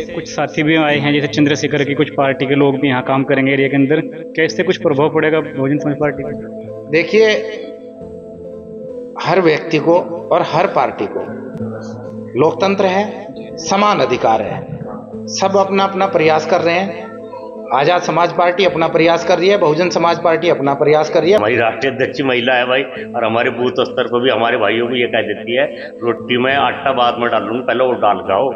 कुछ साथी भी आए हैं, जैसे चंद्रशेखर की कुछ पार्टी के लोग भी यहाँ काम करेंगे एरिया के अंदर, क्या इससे कुछ प्रभाव पड़ेगा बहुजन समाज पार्टी पर? देखिए, हर व्यक्ति को और हर पार्टी को लोकतंत्र है, समान अधिकार है, सब अपना अपना प्रयास कर रहे हैं। आजाद समाज पार्टी अपना प्रयास कर रही है, बहुजन समाज पार्टी अपना प्रयास कर रही है। हमारी राष्ट्रीय अध्यक्ष महिला है भाई, और हमारे बूथ स्तर पर भी हमारे भाइयों को ये कह देती है, रोटी में आटा बाद में डालूंगा, पहले वो डाल जाओ।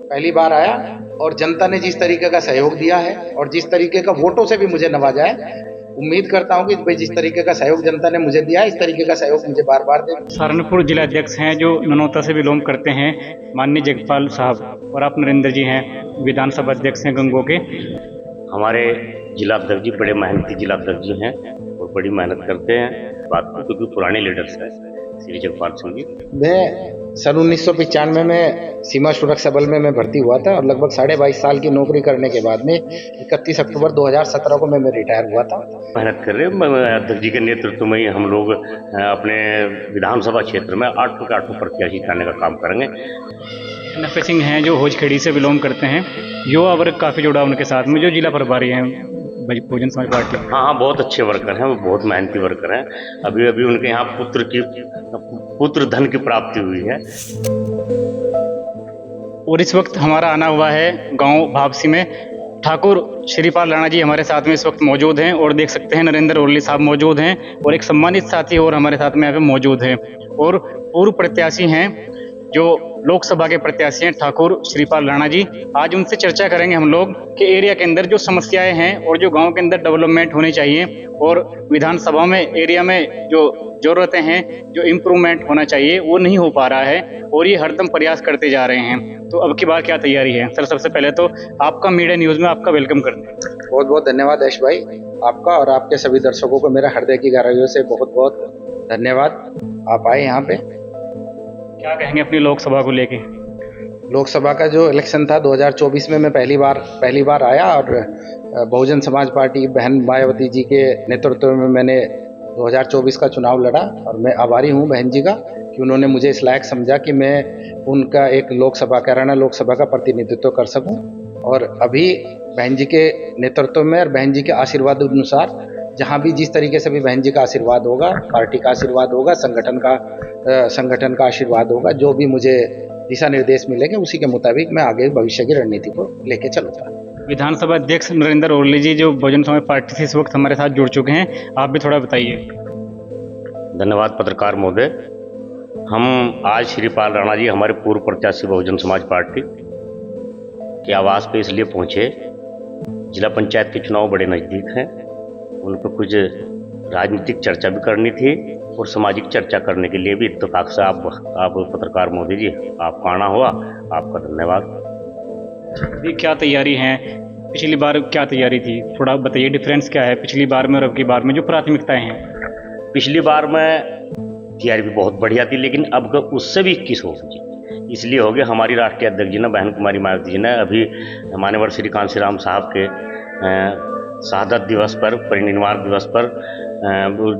पहली बार आया और जनता ने जिस तरीके का सहयोग दिया है और जिस तरीके का वोटों से भी मुझे नवाजा है, उम्मीद करता हूं कि भाई जिस तरीके का सहयोग जनता ने मुझे दिया है, इस तरीके का सहयोग मुझे बार बार दे। सहारनपुर जिला अध्यक्ष हैं जो ननौता से बिलोंग करते हैं, माननीय जगपाल साहब, और आप नरेंद्र जी हैं, विधानसभा अध्यक्ष हैं गंगो के। हमारे जिला अध्यक्ष जी बड़े मेहनती जिला अध्यक्ष जी हैं और बड़ी मेहनत करते हैं बात को, क्योंकि पुराने लीडर्स हैं श्री जगपाल सिंह जी। मैं सन 1995 में सीमा सुरक्षा बल में मैं भर्ती हुआ था और लगभग 22.5 साल की नौकरी करने के बाद में 31 अक्टूबर 2017 को मैं रिटायर हुआ था। मेहनत कर रहे हैं अध्यक्ष जी के नेतृत्व में ही हम लोग अपने विधानसभा क्षेत्र में 8 के 8 प्रत्याशी करने का काम करेंगे। नफे सिंह हैं जो होजखेड़ी से बिलोंग करते हैं, युवा वर्ग काफ़ी जुड़ा उनके साथ में, जो जिला प्रभारी हैं बहुजन समाज पार्टी। हाँ, बहुत अच्छे वर्कर हैं, वो बहुत मेहनती वर्कर हैं। अभी अभी उनके यहाँ पुत्र धन की प्राप्ति हुई है। और इस वक्त हमारा आना हुआ है गांव भावसी में। ठाकुर श्रीपाल राणा जी हमारे साथ में इस वक्त मौजूद हैं, और देख सकते हैं नरेंद्र ओरली साहब मौजूद हैं, और एक सम्मानित साथी और हमारे साथ में यहाँ पे मौजूद हैं, और पूर्व प्रत्याशी हैं जो लोकसभा के प्रत्याशी हैं ठाकुर श्रीपाल राणा जी। आज उनसे चर्चा करेंगे हम लोग कि एरिया के अंदर जो समस्याएं हैं और जो गांव के अंदर डेवलपमेंट होनी चाहिए, और विधानसभा में एरिया में जो जरूरतें हैं, जो इम्प्रूवमेंट होना चाहिए वो नहीं हो पा रहा है, और ये हरदम प्रयास करते जा रहे हैं। तो अब की बार क्या तैयारी है? सर, सबसे पहले तो आपका मीडिया न्यूज़ में आपका वेलकम करते हैं। बहुत बहुत धन्यवाद यश भाई, आपका और आपके सभी दर्शकों को मेरा हृदय की गहराइयों से बहुत बहुत धन्यवाद। आप आए यहाँ पे। क्या कहेंगे अपनी लोकसभा को लेके? लोकसभा का जो इलेक्शन था 2024 में मैं पहली बार आया, और बहुजन समाज पार्टी बहन मायावती जी के नेतृत्व में मैंने 2024 का चुनाव लड़ा, और मैं आभारी हूँ बहन जी का कि उन्होंने मुझे इस लायक समझा कि मैं उनका एक कैराना लोकसभा का प्रतिनिधित्व कर सकूं। और अभी बहन जी के नेतृत्व में और बहन जी के आशीर्वाद अनुसार जहाँ भी जिस तरीके से भी बहन जी का आशीर्वाद होगा, पार्टी का आशीर्वाद होगा, संगठन का आशीर्वाद होगा, जो भी मुझे दिशा निर्देश मिलेंगे उसी के मुताबिक मैं आगे भविष्य की रणनीति को लेके चलूँगा। विधानसभा अध्यक्ष नरेंद्र ओरली जी जो बहुजन समाज पार्टी से इस वक्त हमारे साथ जुड़ चुके हैं, आप भी थोड़ा बताइए। धन्यवाद पत्रकार महोदय। हम आज श्रीपाल राणा जी, हमारे पूर्व प्रत्याशी बहुजन समाज पार्टी के आवास पे इसलिए पहुंचे, जिला पंचायत के चुनाव बड़े नज़दीक हैं, उन पर कुछ राजनीतिक चर्चा भी करनी थी और सामाजिक चर्चा करने के लिए भी इत्तेफाक से आप पत्रकार मोदी जी आपका आना हुआ, आपका धन्यवाद। अभी क्या तैयारी है? पिछली बार क्या तैयारी थी, थोड़ा बताइए, डिफरेंस क्या है पिछली बार में और अब की बार में, जो प्राथमिकताएं हैं? पिछली बार में तैयारी भी बहुत बढ़िया थी, लेकिन अब उससे भी 21 होगी। इसलिए हो गया, हमारी राष्ट्रीय अध्यक्ष जी ने, बहन कुमारी मायावती जी ने अभी मान्यवर श्री कांशीराम साहब के शहादत दिवस पर, परिनिर्वाण दिवस पर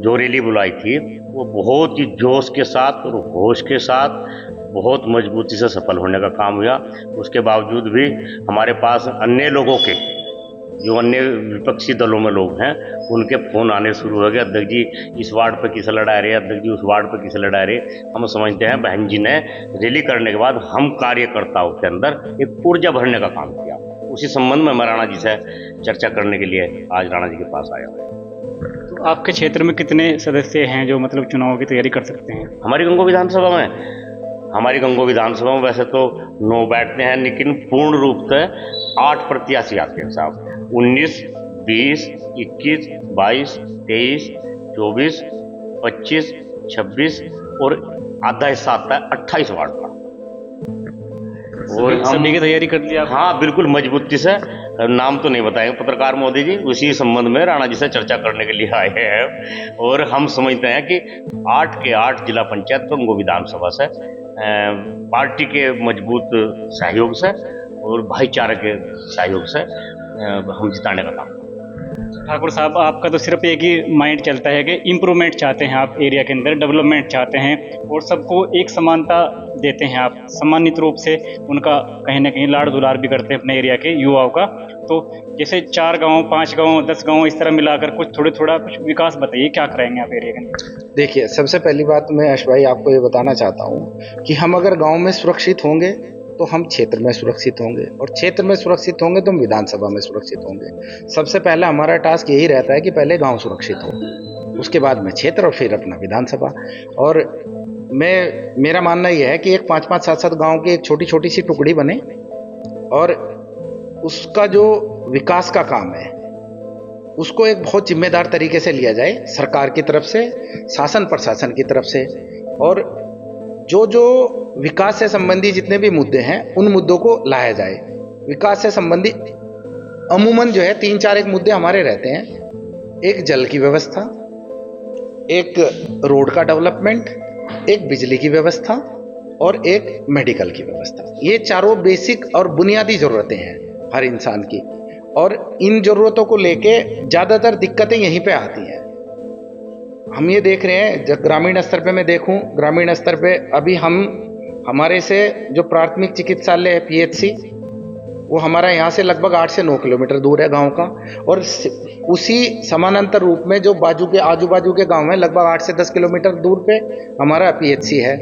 जो रैली बुलाई थी, वो बहुत ही जोश के साथ और होश के साथ बहुत मजबूती से सफल होने का काम हुआ। उसके बावजूद भी हमारे पास अन्य लोगों के, जो अन्य विपक्षी दलों में लोग हैं, उनके फ़ोन आने शुरू हो गए, अध्यक्ष जी इस वार्ड पर किसे लड़ा रहे, अध्यक्ष जी उस वार्ड पर किसे लड़ा रहे। हम समझते हैं बहन जी ने रैली करने के बाद हम कार्यकर्ताओं के अंदर एक ऊर्जा भरने का काम किया। उसी संबंध में मैं राणा जी से चर्चा करने के लिए आज राणा जी के पास आया हूँ। तो आपके क्षेत्र में कितने सदस्य हैं जो मतलब चुनाव की तैयारी कर सकते हैं? हमारी गंगो विधानसभा में वैसे तो 9 बैठते हैं, लेकिन पूर्ण रूप से 8 प्रत्याशी आते हैं साहब। 19, 20, 21, 22, 23, 24, 25, 26 और आधा हिस्सा आता है 28 वार्ड का। और सभी की तैयारी कर लिया? हाँ, बिल्कुल मजबूती से। नाम तो नहीं बताएंगे पत्रकार मोदी जी, उसी संबंध में राणा जी से चर्चा करने के लिए आए हैं। और हम समझते हैं कि 8 के 8 जिला पंचायत गंगो विधानसभा से पार्टी के मजबूत सहयोग से और भाईचारे के सहयोग से हम जिताने का काम। ठाकुर साहब, आपका तो सिर्फ एक ही माइंड चलता है कि इम्प्रूवमेंट चाहते हैं आप एरिया के अंदर, डेवलपमेंट चाहते हैं और सबको एक समानता देते हैं आप, सम्मानित रूप से उनका कहीं ना कहीं लाड़ दुलार भी करते हैं अपने एरिया के युवाओं का। तो जैसे 4 गांव, 5 गांव, 10 गांव इस तरह मिलाकर कुछ थोड़ा कुछ विकास बताइए, क्या कराएंगे आप एरिया के अंदर? देखिए, सबसे पहली बात मैं यश भाई आपको ये बताना चाहता हूँ कि हम अगर गांव में सुरक्षित होंगे तो हम क्षेत्र में सुरक्षित होंगे, और क्षेत्र में सुरक्षित होंगे तो हम विधानसभा में सुरक्षित होंगे। सबसे पहला हमारा टास्क यही रहता है कि पहले गांव सुरक्षित हो, उसके बाद में क्षेत्र और फिर अपना विधानसभा। और मेरा मानना यह है कि एक 5-5, 7-7 गांव की एक छोटी छोटी सी टुकड़ी बने और उसका जो विकास का काम है उसको एक बहुत जिम्मेदार तरीके से लिया जाए, सरकार की तरफ से, शासन प्रशासन की तरफ से। और जो जो विकास से संबंधी जितने भी मुद्दे हैं उन मुद्दों को लाया जाए। विकास से संबंधी अमूमन जो है 3-4 एक मुद्दे हमारे रहते हैं। एक जल की व्यवस्था, एक रोड का डेवलपमेंट, एक बिजली की व्यवस्था और एक मेडिकल की व्यवस्था। ये चारों बेसिक और बुनियादी जरूरतें हैं हर इंसान की, और इन जरूरतों को लेके ज्यादातर दिक्कतें यहीं पे आती हैं। हम ये देख रहे हैं, जब ग्रामीण स्तर पे मैं देखूं, ग्रामीण स्तर पे अभी हमारे से जो प्राथमिक चिकित्सालय है PHC, वो हमारा यहाँ से लगभग 8 से 9 किलोमीटर दूर है गांव का, और उसी समानांतर रूप में जो आजू बाजू के गांव हैं लगभग 8 से 10 किलोमीटर दूर पे हमारा PHC है।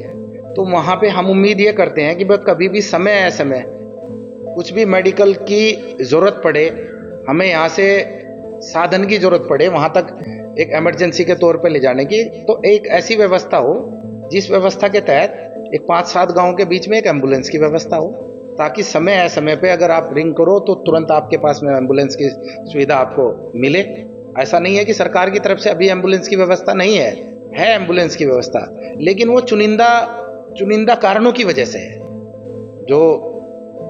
तो वहाँ पे हम उम्मीद ये करते हैं कि भाई कभी भी समय असमय कुछ भी मेडिकल की ज़रूरत पड़े, हमें यहाँ से साधन की ज़रूरत पड़े वहाँ तक एक इमरजेंसी के तौर पे ले जाने की, तो एक ऐसी व्यवस्था हो जिस व्यवस्था के तहत एक 5-7 गाँव के बीच में एक एम्बुलेंस की व्यवस्था हो, ताकि समय असमय पे अगर आप रिंग करो तो तुरंत आपके पास में एम्बुलेंस की सुविधा आपको मिले। ऐसा नहीं है कि सरकार की तरफ से अभी एम्बुलेंस की व्यवस्था नहीं है एम्बुलेंस की व्यवस्था, लेकिन वो चुनिंदा कारणों की वजह से है। जो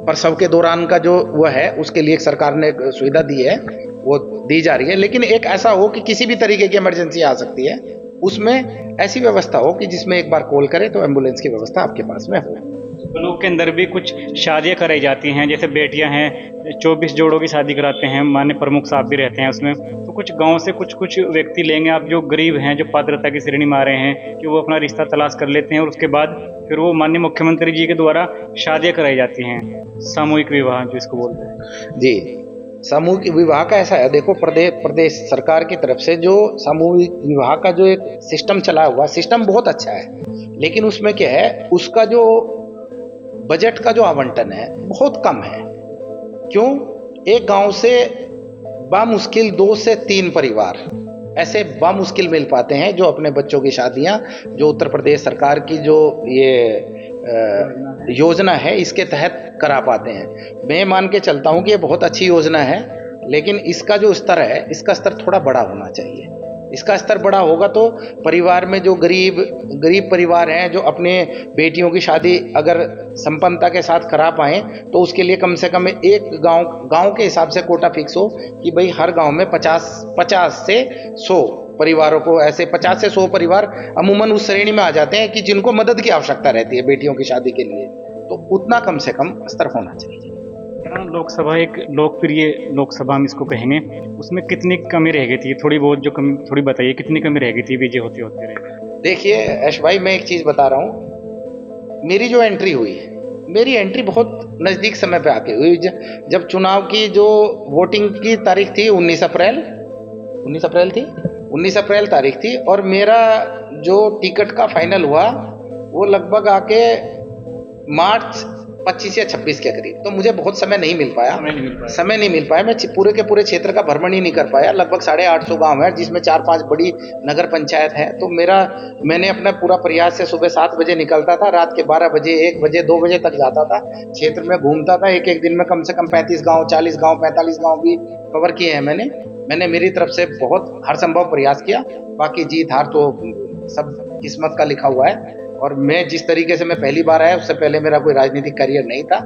प्रसव के दौरान का जो वो है उसके लिए सरकार ने सुविधा दी है, वो दी जा रही है, लेकिन एक ऐसा हो कि किसी भी तरीके की इमरजेंसी आ सकती है, उसमें ऐसी व्यवस्था हो कि जिसमें एक बार कॉल करे तो एम्बुलेंस की व्यवस्था आपके पास में हो। ब्लॉक के अंदर भी कुछ शादियां कराई जाती हैं, जैसे बेटियां हैं 24 जोड़ों की शादी कराते हैं, माननीय प्रमुख साहब भी रहते हैं उसमें। तो कुछ गांव से कुछ व्यक्ति लेंगे आप जो गरीब हैं, जो पात्रता की श्रेणी में आ रहे हैं, कि वो अपना रिश्ता तलाश कर लेते हैं और उसके बाद फिर वो माननीय मुख्यमंत्री जी के द्वारा शादियां कराई जाती हैं, सामूहिक विवाह जो इसको बोलते हैं। जी, सामूहिक विवाह का ऐसा है, देखो प्रदेश सरकार की तरफ से जो सामूहिक विवाह का जो एक सिस्टम चला हुआ, सिस्टम बहुत अच्छा है, लेकिन उसमें क्या है, उसका जो बजट का जो आवंटन है बहुत कम है। क्यों? एक गांव से बामुश्किल 2 से 3 परिवार ऐसे बामुश्किल मिल पाते हैं जो अपने बच्चों की शादियां, जो उत्तर प्रदेश सरकार की जो ये योजना है इसके तहत करा पाते हैं। मैं मान के चलता हूं कि ये बहुत अच्छी योजना है, लेकिन इसका जो स्तर है, इसका स्तर थोड़ा बड़ा होना चाहिए। इसका स्तर बड़ा होगा तो परिवार में जो गरीब परिवार हैं, जो अपने बेटियों की शादी अगर संपन्नता के साथ करा पाएँ, तो उसके लिए कम से कम एक गांव के हिसाब से कोटा फिक्स हो कि भाई हर गांव में 50 से 100 परिवारों को, ऐसे 50 से 100 परिवार अमूमन उस श्रेणी में आ जाते हैं कि जिनको मदद की आवश्यकता रहती है बेटियों की शादी के लिए, तो उतना कम से कम स्तर होना चाहिए। लोकसभा एक लोकप्रिय लोकसभा हम इसको कहेंगे, उसमें कितनी कमी रह गई थी? थोड़ी बहुत जो कमी, थोड़ी बताइए कितनी कमी रह गई थी विजय होते रह गई? देखिए यश भाई, मैं एक चीज़ बता रहा हूँ, मेरी जो एंट्री हुई, मेरी एंट्री बहुत नज़दीक समय पे आके हुई। जब चुनाव की जो वोटिंग की तारीख थी 19 अप्रैल तारीख थी, और मेरा जो टिकट का फाइनल हुआ वो लगभग आके मार्च 25 या 26 के करीब। तो मुझे बहुत समय नहीं मिल पाया। मैं पूरे के पूरे क्षेत्र का भ्रमण ही नहीं कर पाया। लगभग 850 गांव है, जिसमें 4-5 बड़ी नगर पंचायत है। तो मैंने अपना पूरा प्रयास से सुबह 7 बजे निकलता था, रात के 12 बजे, 1 बजे, 2 बजे तक जाता था, क्षेत्र में घूमता था। एक दिन में कम से कम 35 गाँव, 40 गाँव, 45 गाँव भी कवर किए हैं मैंने मेरी तरफ से बहुत हर संभव प्रयास किया। बाकी जीत हार तो सब किस्मत का लिखा हुआ है। और मैं जिस तरीके से मैं पहली बार आया, उससे पहले मेरा कोई राजनीतिक करियर नहीं था,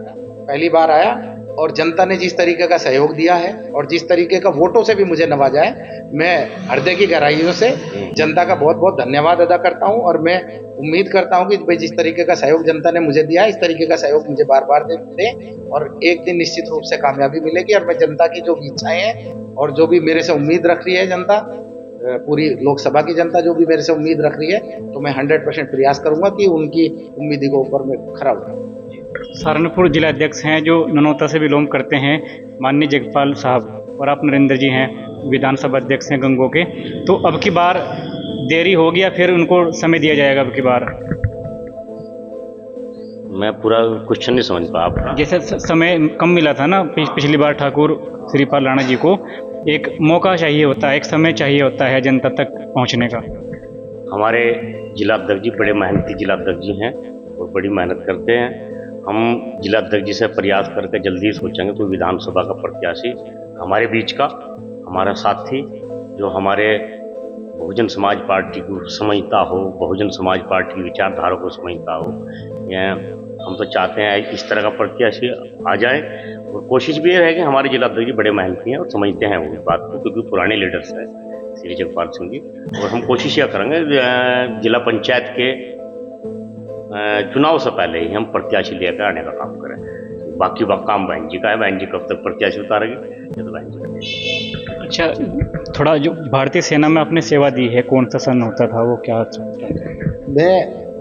पहली बार आया, और जनता ने जिस तरीके का सहयोग दिया है और जिस तरीके का वोटों से भी मुझे नवाजा है, मैं हृदय की गहराइयों से जनता का बहुत बहुत धन्यवाद अदा करता हूं। और मैं उम्मीद करता हूं कि भाई जिस तरीके का सहयोग जनता ने मुझे दिया है, इस तरीके का सहयोग मुझे बार बार दें, और एक दिन निश्चित रूप से कामयाबी मिलेगी। और मैं जनता की जो इच्छाएं हैं और जो भी मेरे से उम्मीद रख रही है जनता, पूरी लोकसभा की जनता जो भी मेरे से उम्मीद रख रही है, तो मैं 100% प्रयास करूंगा कि उनकी उम्मीद के ऊपर मैं खरा उतरूं। सहारनपुर जिला अध्यक्ष हैं जो ननौता से बिलोंग करते हैं माननीय जगपाल साहब, और आप नरेंद्र जी हैं विधानसभा अध्यक्ष हैं गंगो के। तो अब की बार देरी होगी या फिर उनको समय दिया जाएगा अब की बार? मैं पूरा क्वेश्चन नहीं समझ पाया आपका। जैसे समय कम मिला था ना पिछली बार ठाकुर श्रीपाल राणा जी को, एक मौका चाहिए होता है, एक समय चाहिए होता है जनता तक पहुंचने का। हमारे जिला अध्यक्ष जी बड़े मेहनती जिला अध्यक्ष जी हैं और बड़ी मेहनत करते हैं। हम जिला अध्यक्ष जी से प्रयास करके जल्दी ही सोचेंगे कोई विधानसभा का प्रत्याशी हमारे बीच का, हमारा साथी जो हमारे बहुजन समाज पार्टी को समझता हो, बहुजन समाज पार्टी की विचारधारा को समझता हो। हम तो चाहते हैं इस तरह का प्रत्याशी आ जाए, और कोशिश भी ये है कि हमारे जिला अध्यक्ष जी बड़े मेहनती हैं और समझते हैं वो बात को, क्योंकि पुराने लीडर्स हैं श्री जगपाल सिंह जी। और हम कोशिश यह करेंगे जिला पंचायत के चुनाव से पहले ही हम प्रत्याशी लेकर आने का काम करें। बाकी काम बहन जी का है, बहन जी कब तक प्रत्याशी उतारेगी ये तो बहन जी का। अच्छा, थोड़ा जो भारतीय सेना में आपने सेवा दी है, कौन सा सन होता था वो, क्या? मैं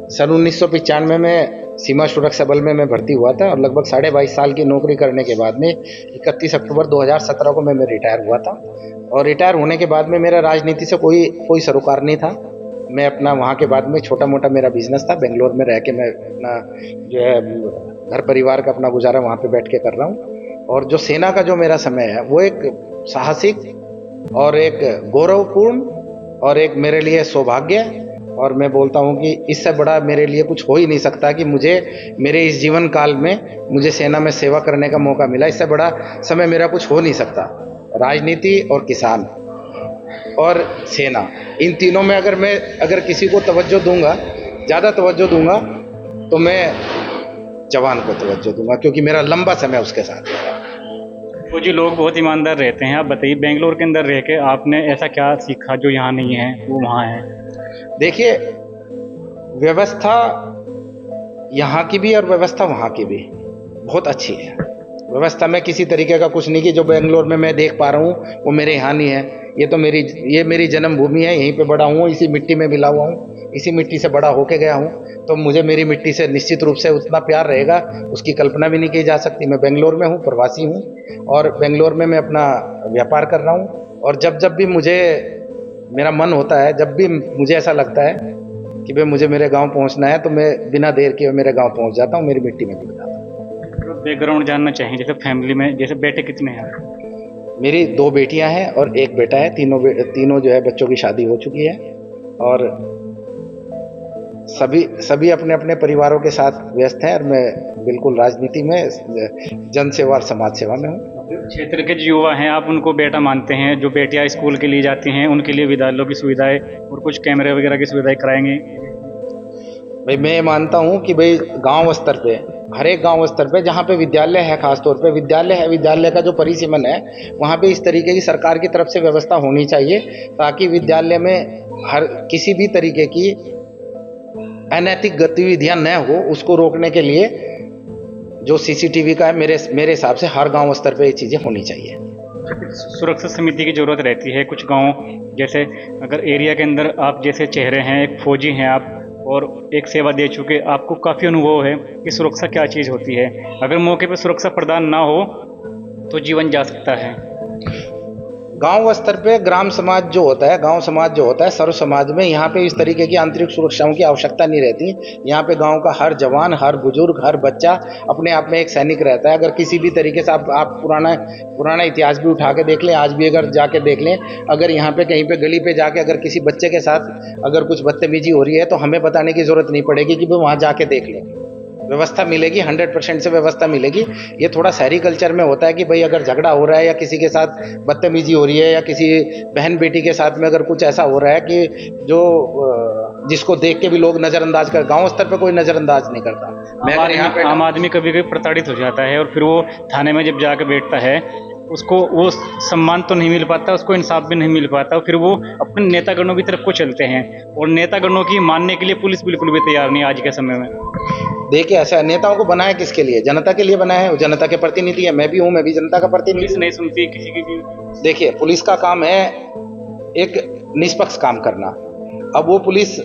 सन 1995 में सीमा सुरक्षा बल में मैं भर्ती हुआ था, और लगभग 22.5 साल की नौकरी करने के बाद में 31 अक्टूबर 2017 को मैं रिटायर हुआ था। और रिटायर होने के बाद में मेरा राजनीति से कोई सरोकार नहीं था। मैं अपना वहाँ के बाद में छोटा मोटा मेरा बिजनेस था, बेंगलोर में रह के मैं अपना जो है घर परिवार का अपना गुजारा वहाँ पे बैठ के कर रहा हूँ। और जो सेना का जो मेरा समय है वो एक साहसिक और एक गौरवपूर्ण और एक मेरे लिए सौभाग्य, और मैं बोलता हूँ कि इससे बड़ा मेरे लिए कुछ हो ही नहीं सकता कि मुझे मेरे इस जीवन काल में मुझे सेना में सेवा करने का मौका मिला। इससे बड़ा समय मेरा कुछ हो नहीं सकता। राजनीति और किसान और सेना, इन तीनों में अगर किसी को तवज्जो दूंगा, ज़्यादा तवज्जो दूंगा, तो मैं जवान को तवज्जो दूंगा, क्योंकि मेरा लंबा समय उसके साथ है। वो जी लोग बहुत ईमानदार रहते हैं। आप बताइए, बेंगलोर के अंदर रह के आपने ऐसा क्या सीखा जो यहाँ नहीं है वो वहाँ है? देखिए, व्यवस्था यहाँ की भी और व्यवस्था वहाँ की भी बहुत अच्छी है। व्यवस्था में किसी तरीके का कुछ नहीं कि जो बेंगलोर में मैं देख पा रहा हूँ वो मेरे यहाँ नहीं है। ये मेरी जन्मभूमि है, यहीं पे बड़ा हूँ, इसी मिट्टी में मिला हुआ हूँ, इसी मिट्टी से बड़ा होके गया हूँ। तो मुझे मेरी मिट्टी से निश्चित रूप से उतना प्यार रहेगा, उसकी कल्पना भी नहीं की जा सकती। मैं बेंगलोर में हूँ, प्रवासी हूँ, और बेंगलोर में मैं अपना व्यापार कर रहा हूँ। और जब भी मुझे मेरा मन होता है, जब भी मुझे ऐसा लगता है कि भाई मुझे मेरे गांव पहुंचना है, तो मैं बिना देर के मेरे गांव पहुंच जाता हूं, मेरी मिट्टी में जुड़ जाता हूं। बैकग्राउंड जानना चाहिए, जैसे फैमिली में जैसे बेटे कितने हैं? मेरी 2 बेटियां हैं और 1 बेटा है। तीनों जो है बच्चों की शादी हो चुकी है, और सभी अपने अपने परिवारों के साथ व्यस्त हैं, और मैं बिल्कुल राजनीति में, जन सेवा और समाज सेवा में हूँ। क्षेत्र के जो युवा हैं, आप उनको बेटा मानते हैं? जो बेटियां स्कूल के लिए जाती हैं उनके लिए विद्यालयों की सुविधाएं और कुछ कैमरे वगैरह की सुविधाएं कराएंगे? भाई मैं मानता हूँ कि भाई गांव स्तर पे, हर एक गांव स्तर पे जहाँ पे विद्यालय है, खासतौर पे विद्यालय है, विद्यालय का जो परिसीमन है, वहाँ पे इस तरीके की सरकार की तरफ से व्यवस्था होनी चाहिए, ताकि विद्यालय में हर किसी भी तरीके की अनैतिक गतिविधियां न हो, उसको रोकने के लिए जो सीसीटीवी का है, मेरे हिसाब से हर गांव स्तर पे ये चीज़ें होनी चाहिए। सुरक्षा समिति की ज़रूरत रहती है कुछ गांव, जैसे अगर एरिया के अंदर आप जैसे चेहरे हैं, एक फौजी हैं आप और एक सेवा दे चुके, आपको काफ़ी अनुभव है कि सुरक्षा क्या चीज़ होती है। अगर मौके पर सुरक्षा प्रदान ना हो तो जीवन जा सकता है। गांव स्तर पे ग्राम समाज जो होता है, गांव समाज जो होता है, सर्व समाज में यहाँ पे इस तरीके की आंतरिक सुरक्षाओं की आवश्यकता नहीं रहती। यहाँ पे गांव का हर जवान, हर बुजुर्ग, हर बच्चा अपने आप में एक सैनिक रहता है। अगर किसी भी तरीके से आप पुराना इतिहास भी उठा के देख लें, आज भी अगर जाके देख लें, अगर यहाँ पे कहीं पे गली पे जाके अगर किसी बच्चे के साथ अगर कुछ बदतमीजी हो रही है, तो हमें बताने की जरूरत नहीं पड़ेगी कि वो वहाँ जाके देख लें, व्यवस्था मिलेगी, 100% से व्यवस्था मिलेगी। ये थोड़ा शहरी कल्चर में होता है कि भाई अगर झगड़ा हो रहा है या किसी के साथ बदतमीजी हो रही है या किसी बहन बेटी के साथ में अगर कुछ ऐसा हो रहा है कि जिसको देख के भी लोग नज़रअंदाज कर, गांव स्तर पे कोई नज़रअंदाज नहीं करता। आम आदमी कभी कभी प्रताड़ित हो जाता है और फिर वो थाने में जब जाकर बैठता है, उसको वो सम्मान तो नहीं मिल पाता, उसको इंसाफ भी नहीं मिल पाता, फिर वो अपने नेतागणों की तरफ को चलते हैं, और नेतागणों की मानने के लिए पुलिस बिल्कुल भी तैयार नहीं आज के समय में। देखिए ऐसा नेताओं को बनाया किसके लिए? जनता के लिए बनाया है, वो जनता के प्रतिनिधि है। मैं भी हूँ, मैं भी जनता का प्रतिनिधि। पुलिस नहीं सुनती किसी की भी। देखिए पुलिस का काम है एक निष्पक्ष काम करना। अब वो पुलिस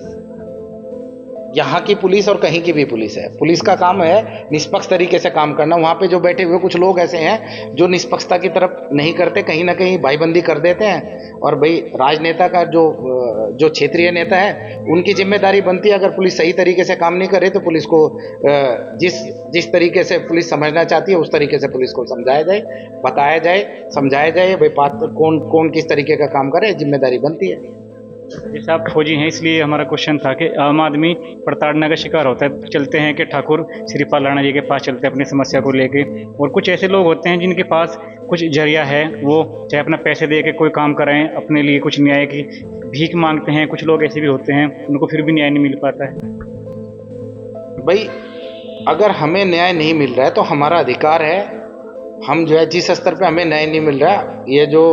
यहाँ की पुलिस और कहीं की भी पुलिस है, पुलिस का काम है निष्पक्ष तरीके से काम करना। वहाँ पे जो बैठे हुए कुछ लोग ऐसे हैं जो निष्पक्षता की तरफ नहीं करते, कहीं ना कहीं भाईबंदी कर देते हैं। और भाई राजनेता का जो क्षेत्रीय नेता है उनकी जिम्मेदारी बनती है, अगर पुलिस सही तरीके से काम नहीं करे तो पुलिस को जिस तरीके से पुलिस समझना चाहती है उस तरीके से पुलिस को समझाया जाए, बताया जाए, समझाया जाए। भाई पात्र कौन किस तरीके का काम करे, जिम्मेदारी बनती है। जैसे आप फौजी हैं इसलिए हमारा क्वेश्चन था कि आम आदमी प्रताड़ना का शिकार होता है। चलते हैं कि ठाकुर श्रीपाल राणा जी के पास चलते हैं अपनी समस्या को लेके, और कुछ ऐसे लोग होते हैं जिनके पास कुछ जरिया है, वो चाहे अपना पैसे दे के कोई काम कराएं, अपने लिए कुछ न्याय की भीख मांगते हैं। कुछ लोग ऐसे भी होते हैं उनको फिर भी न्याय नहीं मिल पाता है। भाई अगर हमें न्याय नहीं मिल रहा है तो हमारा अधिकार है। हम जो है जिस स्तर पे हमें न्याय नहीं मिल रहा, ये जो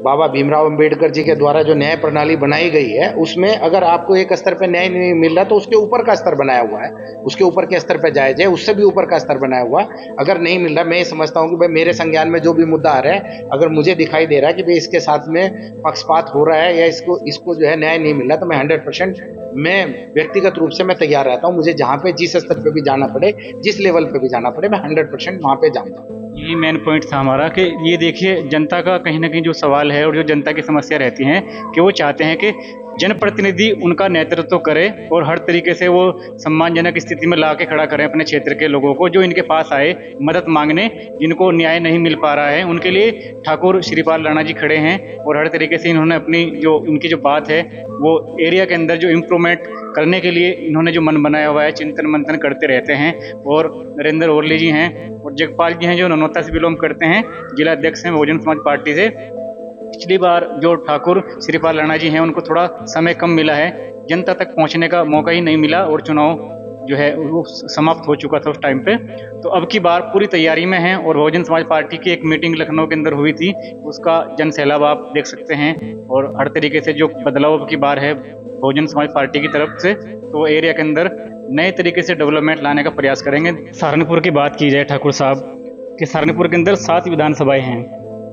बाबा भीमराव अंबेडकर जी के द्वारा जो न्याय प्रणाली बनाई गई है उसमें अगर आपको एक स्तर पे न्याय नहीं मिल रहा तो उसके ऊपर का स्तर बनाया हुआ है, उसके ऊपर के स्तर पे जाए जाए, उससे भी ऊपर का स्तर बनाया हुआ। अगर नहीं मिल रहा, मैं ये समझता हूँ कि भाई मेरे संज्ञान में जो भी मुद्दा आ रहा है, अगर मुझे दिखाई दे रहा है कि भाई इसके साथ में पक्षपात हो रहा है या इसको जो है न्याय नहीं मिल रहा, तो मैं 100% मैं व्यक्तिगत रूप से मैं तैयार रहता हूँ। मुझे जहाँ पे जिस स्तर पे भी जाना पड़े, जिस लेवल पे भी जाना पड़े, मैं 100% वहाँ पे जाऊँगा। यही मेन पॉइंट था हमारा कि ये देखिए जनता का कहीं ना कहीं जो सवाल है और जो जनता की समस्या रहती हैं कि वो चाहते हैं कि जनप्रतिनिधि उनका नेतृत्व करे और हर तरीके से वो सम्मानजनक स्थिति में ला के खड़ा करें अपने क्षेत्र के लोगों को जो इनके पास आए मदद मांगने, जिनको न्याय नहीं मिल पा रहा है उनके लिए ठाकुर श्रीपाल राणा जी खड़े हैं। और हर तरीके से इन्होंने अपनी जो इनकी जो बात है वो एरिया के अंदर जो इम्प्रूवमेंट करने के लिए इन्होंने जो मन बनाया हुआ है, चिंतन मंथन करते रहते हैं। और नरेंद्र ओरली जी हैं और जगपाल जी हैं जो ननौता से बिलोंग करते हैं, जिला अध्यक्ष हैं बहुजन समाज पार्टी से। पिछली बार जो ठाकुर श्रीपाल राणा जी हैं उनको थोड़ा समय कम मिला है, जनता तक पहुंचने का मौका ही नहीं मिला और चुनाव जो है वो समाप्त हो चुका था उस टाइम पे। तो अब की बार पूरी तैयारी में हैं और बहुजन समाज पार्टी की एक मीटिंग लखनऊ के अंदर हुई थी, उसका जन सैलाब आप देख सकते हैं। और हर तरीके से जो बदलाव अब की बार है बहुजन समाज पार्टी की तरफ से, तो वो एरिया के अंदर नए तरीके से डेवलपमेंट लाने का प्रयास करेंगे। सहारनपुर की बात की जाए ठाकुर साहब कि सहारनपुर के अंदर 7 विधानसभाएं हैं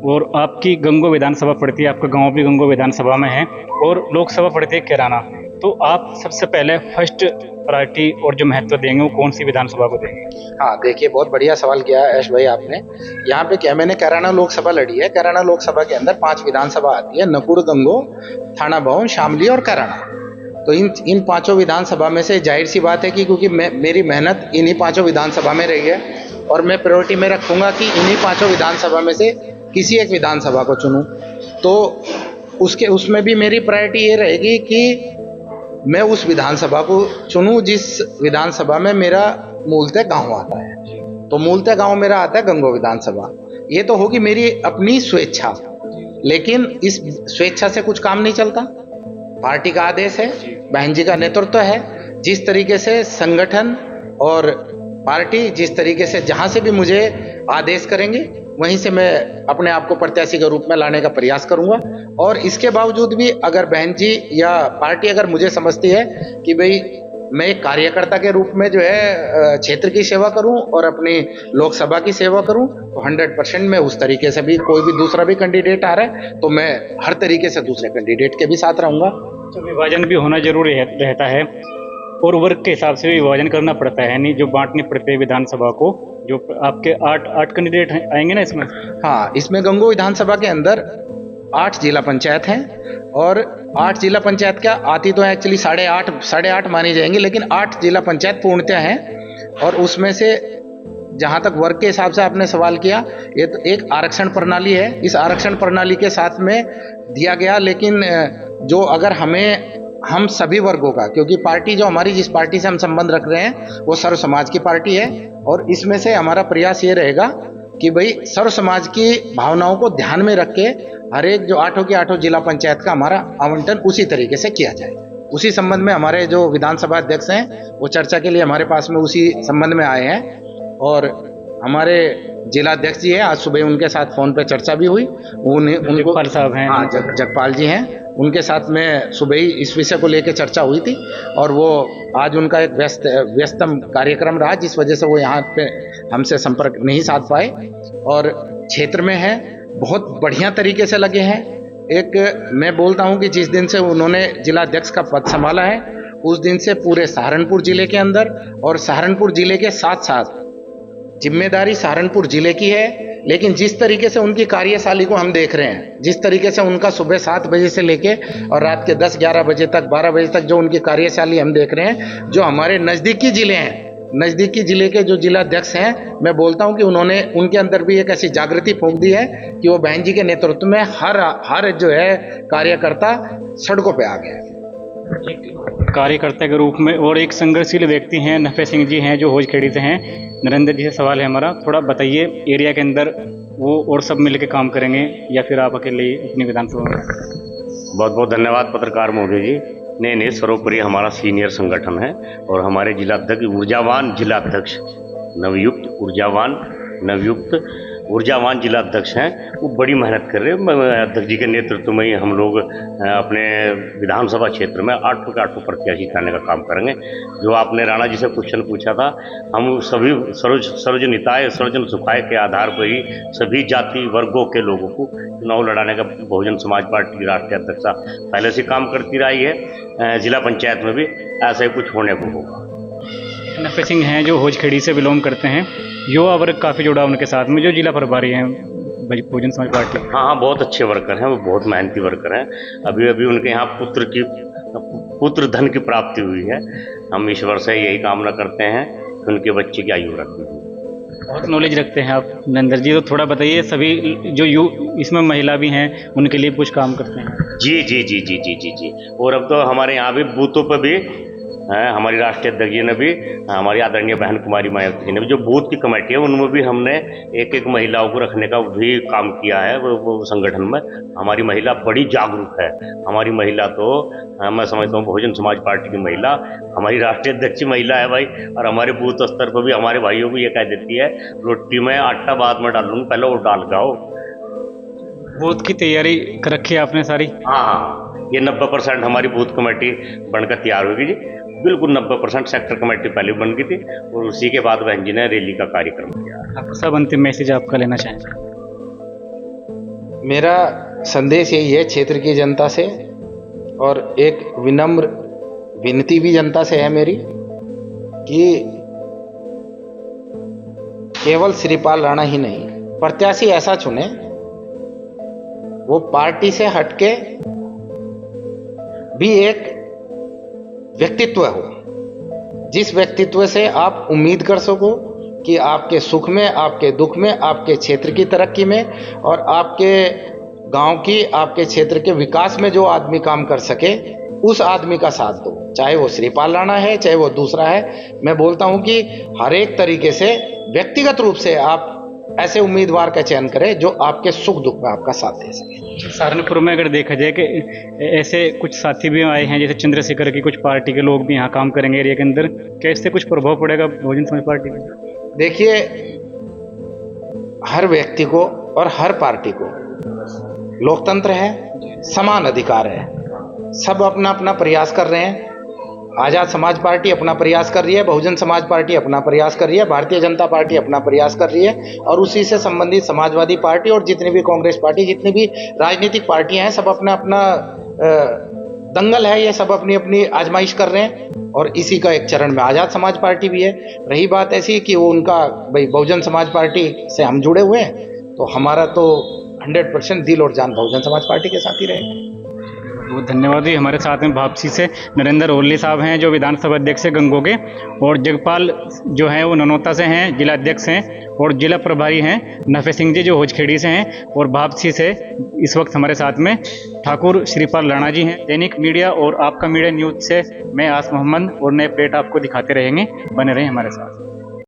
और आपकी गंगो विधानसभा पड़ती है, आपका गांव भी गंगो विधानसभा में है और लोकसभा पड़ती है कैराना। तो आप सबसे पहले फर्स्ट प्रायोरिटी और जो महत्व देंगे वो कौन सी विधानसभा को देंगे? हाँ देखिए, बहुत बढ़िया सवाल किया है ऐश भाई आपने। यहाँ पे क्या, मैंने कैराना लोकसभा लड़ी है। कैराना लोकसभा के अंदर 5 विधानसभा आती है, नकुड़, गंगो, थाना भवन, शामली और कैराना। तो इन 5 विधानसभा में से जाहिर सी बात है कि क्योंकि मेरी मेहनत इन्हीं 5 विधानसभा में रही है और मैं प्रायोरिटी में रखूंगा कि इन्हीं 5 विधानसभा में से किसी एक विधानसभा को चुनूं। तो उसमें भी मेरी प्रायोरिटी ये रहेगी कि मैं उस विधानसभा को चुनूं जिस विधानसभा में मेरा मूलतः गांव आता है। तो मूलतः गांव मेरा आता है गंगो विधानसभा। ये तो होगी मेरी अपनी स्वेच्छा, लेकिन इस स्वेच्छा से कुछ काम नहीं चलता। पार्टी का आदेश है, बहन जी का नेतृत्व है। जिस तरीके से संगठन और पार्टी जिस तरीके से जहां से भी मुझे आदेश करेंगे वहीं से मैं अपने आप को प्रत्याशी के रूप में लाने का प्रयास करूंगा। और इसके बावजूद भी अगर बहन जी या पार्टी अगर मुझे समझती है कि भाई मैं एक कार्यकर्ता के रूप में जो है क्षेत्र की सेवा करूं और अपनी लोकसभा की सेवा करूं, तो 100% मैं उस तरीके से भी, कोई भी दूसरा भी कैंडिडेट आ रहा है तो मैं हर तरीके से दूसरे कैंडिडेट के भी साथ रहूंगा। तो विभाजन भी होना जरूरी रहता है और वर्ग के हिसाब से भी विभाजन करना पड़ता है, यानी जो बांटनी पड़ती है विधानसभा को। जो आपके 8 कैंडिडेट आएंगे ना इसमें? हाँ, इसमें गंगो विधानसभा के अंदर 8 जिला पंचायत हैं और 8 जिला पंचायत क्या आती तो एक्चुअली 8.5 मानी जाएंगी, लेकिन 8 जिला पंचायत पूर्णतः हैं। और उसमें से जहाँ तक वर्ग के हिसाब से आपने सवाल किया, ये तो एक आरक्षण प्रणाली है। इस आरक्षण प्रणाली के साथ में दिया गया, लेकिन जो अगर हम सभी वर्गों का, क्योंकि पार्टी जो हमारी जिस पार्टी से हम संबंध रख रहे हैं वो सर्व समाज की पार्टी है और इसमें से हमारा प्रयास ये रहेगा कि भाई सर्व समाज की भावनाओं को ध्यान में रख के हर एक जो 8 की 8 जिला पंचायत का हमारा आवंटन उसी तरीके से किया जाए। उसी संबंध में हमारे जो विधानसभा अध्यक्ष हैं वो चर्चा के लिए हमारे पास में उसी संबंध में आए हैं और हमारे जिला अध्यक्ष जी हैं, आज सुबह उनके साथ फोन पे चर्चा भी हुई। उनको जगपाल साहब हैं, हाँ जगपाल जी हैं, उनके साथ में सुबह ही इस विषय को लेकर चर्चा हुई थी और वो आज उनका एक व्यस्तम कार्यक्रम रहा, जिस वजह से वो यहाँ पे हमसे संपर्क नहीं साध पाए। और क्षेत्र में है बहुत बढ़िया तरीके से लगे हैं। एक मैं बोलता हूँ कि जिस दिन से उन्होंने जिलाध्यक्ष का पद संभाला है उस दिन से पूरे सहारनपुर जिले के अंदर और सहारनपुर जिले के साथ साथ जिम्मेदारी सहारनपुर जिले की है, लेकिन जिस तरीके से उनकी कार्यशाली को हम देख रहे हैं, जिस तरीके से उनका सुबह 7 बजे से लेके और रात के 10-11 बजे तक 12 बजे तक जो उनकी कार्यशाली हम देख रहे हैं, जो हमारे नज़दीकी जिले हैं, नज़दीकी जिले के जो जिलाध्यक्ष हैं, मैं बोलता हूं कि उन्होंने उनके अंदर भी एक ऐसी जागृति फूंक दी है कि वो बहन जी के नेतृत्व में हर जो है कार्यकर्ता सड़कों पे आ गया है। कार्यकर्ता के रूप में और एक संघर्षशील व्यक्ति हैं नफे सिंह जी हैं जो होजखेड़ी से हैं। नरेंद्र जी से सवाल है हमारा, थोड़ा बताइए एरिया के अंदर वो और सब मिलकर काम करेंगे या फिर आप अकेले ही अपनी विधानसभा में? बहुत बहुत धन्यवाद पत्रकार महोदय जी। नहीं, सर्वोपरि हमारा सीनियर संगठन है और हमारे जिलाध्यक्ष ऊर्जावान जिलाध्यक्ष नवयुक्त ऊर्जावान जिलाध्यक्ष हैं, वो बड़ी मेहनत कर रहे हैं। अध्यक्ष जी के नेतृत्व में ही हम लोग अपने विधानसभा क्षेत्र में 8 प्रत्याशी लाने का काम करेंगे। जो आपने राणा जी से क्वेश्चन पूछा था, हम सभी सर्वजन सुखाय के आधार पर ही सभी जाति वर्गों के लोगों को चुनाव लड़ाने का बहुजन समाज पार्टी की राष्ट्रीय अध्यक्षा पहले से काम करती रही है। जिला पंचायत में भी ऐसा ही कुछ होने को होगा। नफे सिंह हैं जो होजखेड़ी से बिलोंग करते हैं, युवा वर्ग काफ़ी जुड़ा उनके साथ में, जो जिला प्रभारी हैं बहुजन समाज पार्टी। हाँ, बहुत अच्छे वर्कर हैं, वो बहुत मेहनती वर्कर हैं। अभी उनके यहाँ पुत्र धन की प्राप्ति हुई है। हम ईश्वर से यही कामना करते हैं कि उनके बच्चे की आयु वृद्धि हो। बहुत नॉलेज रखते हैं आप नरेंद्र जी, तो थोड़ा बताइए सभी जो इसमें महिला भी हैं उनके लिए कुछ काम करते हैं? जी। और अब तो हमारे यहाँ भी बूथों पर भी हमारी राष्ट्रीय अध्यक्ष जी ने भी, हमारी आदरणीय बहन कुमारी मायावती जी ने भी, जो बूथ की कमेटी है उनमें भी हमने एक महिलाओं को रखने का भी काम किया है। वो संगठन में हमारी महिला बड़ी जागरूक है। हमारी महिला तो मैं समझता हूँ बहुजन समाज पार्टी की महिला हमारी राष्ट्रीय अध्यक्ष महिला है भाई। और हमारे बूथ स्तर पर भी हमारे भाइयों को ये कह देती है, रोटी में आटा बाद में डालूंगी, पहले वो डाल के आओ। बूथ की तैयारी कर रखी है आपने सारी? हाँ, ये 90% हमारी बूथ कमेटी बनकर तैयार होगी जी। बिल्कुल 90% सेक्टर कमेटी पहले बन गई थी और उसी के बाद बहन जी ने रैली का कार्यक्रम किया। आप सब अंतिम मैसेज आपका लेना चाहेंगे? मेरा संदेश यही है क्षेत्र की जनता से, और एक विनम्र विनती भी जनता से है मेरी, कि केवल श्रीपाल राणा ही नहीं, प्रत्याशी ऐसा चुने वो पार्टी से हटके भी एक व्यक्तित्व हो, जिस व्यक्तित्व से आप उम्मीद कर सको कि आपके सुख में, आपके दुख में, आपके क्षेत्र की तरक्की में और आपके गांव की, आपके क्षेत्र के विकास में जो आदमी काम कर सके, उस आदमी का साथ दो। चाहे वो श्रीपाल राणा है, चाहे वो दूसरा है। मैं बोलता हूं कि हर एक तरीके से व्यक्तिगत रूप से आप ऐसे उम्मीदवार का चयन करें जो आपके सुख दुख में आपका साथ दे सके। सहारनपुर में अगर देखा जाए कि ऐसे कुछ साथी भी आए हैं, जैसे चंद्रशेखर की कुछ पार्टी के लोग भी यहाँ काम करेंगे एरिया के अंदर, क्या इससे कुछ प्रभाव पड़ेगा बहुजन समाज पार्टी में? देखिए, हर व्यक्ति को और हर पार्टी को लोकतंत्र है, समान अधिकार है, सब अपना अपना प्रयास कर रहे हैं। आज़ाद समाज पार्टी अपना प्रयास कर रही है, बहुजन समाज पार्टी अपना प्रयास कर रही है, भारतीय जनता पार्टी अपना प्रयास कर रही है, और उसी से संबंधित समाजवादी पार्टी और जितनी भी कांग्रेस पार्टी, जितनी भी राजनीतिक पार्टियां हैं, सब अपना अपना दंगल है, ये सब अपनी अपनी आजमाइश कर रहे हैं। और इसी का एक चरण में आज़ाद समाज पार्टी भी है। रही बात ऐसी कि वो उनका भाई बहुजन समाज पार्टी से हम जुड़े हुए हैं, तो हमारा तो 100% दिल और जान बहुजन समाज पार्टी के साथ ही रहेगा। बहुत धन्यवाद जी। हमारे साथ में भापसी से नरेंद्र ओरली साहब हैं जो विधानसभा अध्यक्ष है गंगो के, और जगपाल जो हैं वो ननौता से हैं, जिला अध्यक्ष हैं, और जिला प्रभारी हैं नफे सिंह जी जो होजखेड़ी से हैं, और भापसी से इस वक्त हमारे साथ में ठाकुर श्रीपाल राणा जी हैं। दैनिक मीडिया और आपका मीडिया न्यूज़ से मैं आस मोहम्मद और नए अपडेट आपको दिखाते रहेंगे, बने रहें हमारे साथ।